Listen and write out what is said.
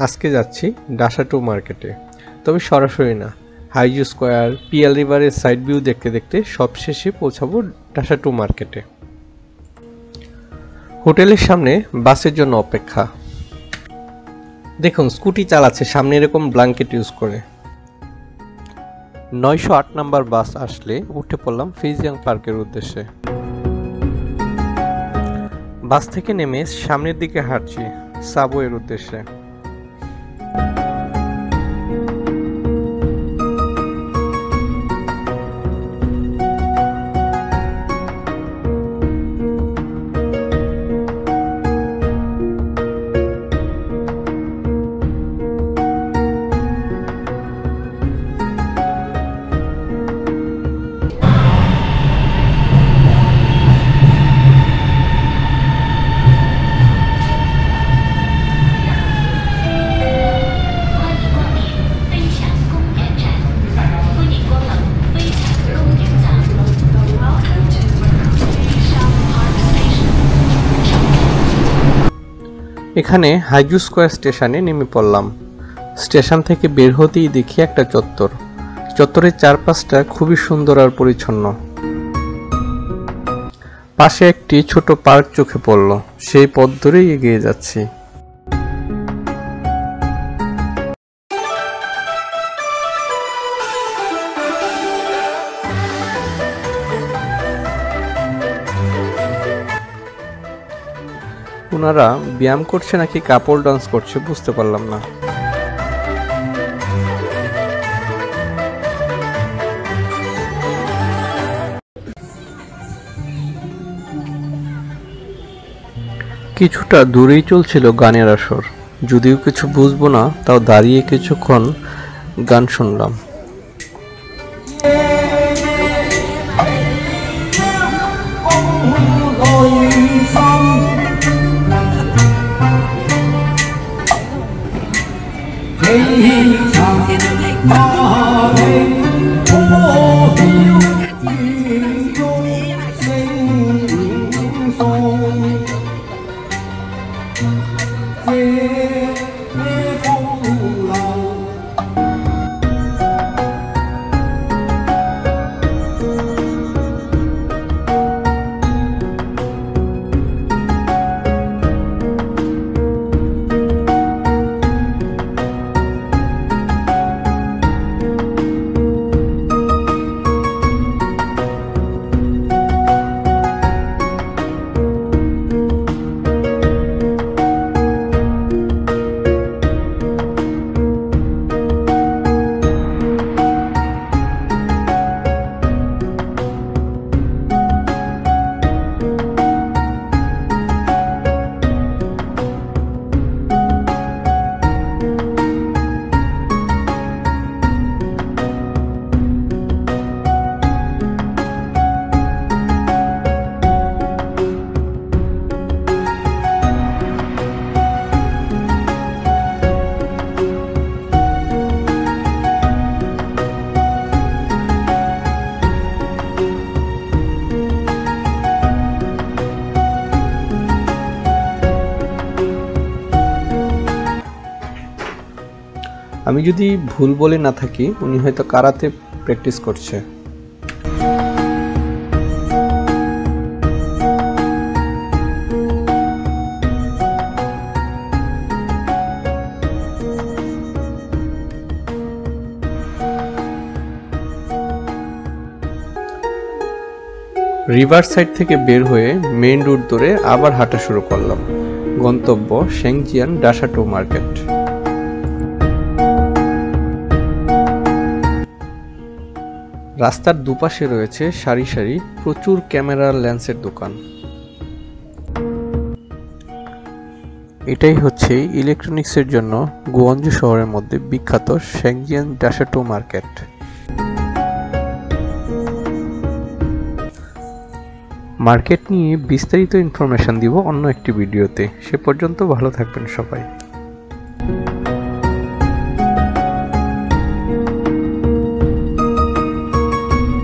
আজকে যাচ্ছি ডাসাটো মার্কেটে, তবে সরাসরি না, হাইজু স্কোয়ার, পিএল রিভারের সাইড ভিউ দেখতে দেখতে সবশেষে পৌঁছাবো ডাসাটো মার্কেটে। হোটেলের সামনে বাসের জন্য অপেক্ষা। দেখুন স্কুটি চালাচ্ছে সামনে এরকম ব্ল্যাঙ্কেট ইউজ করে। 908 নাম্বার বাস আসলে উঠে পড়লাম ফিজিয়াং পার্কের উদ্দেশ্যে। বাস থেকে নেমে সামনের দিকে হাঁটছি সাবওয়ের উদ্দেশ্যে। এখানে হাইজু স্কোয়ার স্টেশনে নেমে পড়লাম। স্টেশন থেকে বের হতেই দেখি একটা চত্বর। চত্বরের চারপাশটা খুবই সুন্দর আর পরিচ্ছন্ন। পাশে একটি ছোট পার্ক চোখে পড়ল, সেই পথ ধরেই এগিয়ে যাচ্ছি। ওনারা ব্যায়াম করছে নাকি কাপড় ডান্স করছে বুঝতে পারলাম না। কিছুটা দূরেই চলছিল গানের আসর, যদিও কিছু বুঝবো না, তাও দাঁড়িয়ে কিছুক্ষণ গান শুনলাম। আমি যদি ভুল বলে না থাকি, উনি হয়তো কারাতে প্র্যাকটিস করছে। রিভার সাইড থেকে বের হয়ে মেইন রোড ধরে আবার হাঁটা শুরু করলাম। গন্তব্য শেংজিয়ান ডাসাটো মার্কেট। রাস্তার দুপাশে রয়েছে সারি সারি প্রচুর ক্যামেরা লেন্সের দোকান। এটাই হচ্ছে ইলেকট্রনিক্সের জন্য গুয়াংজু শহরের মধ্যে বিখ্যাত শেংজিয়ান ডাসাটো মার্কেট। মার্কেট নিয়ে বিস্তারিত ইনফরমেশন দিব অন্য একটি ভিডিওতে। সে পর্যন্ত ভালো থাকবেন সবাই।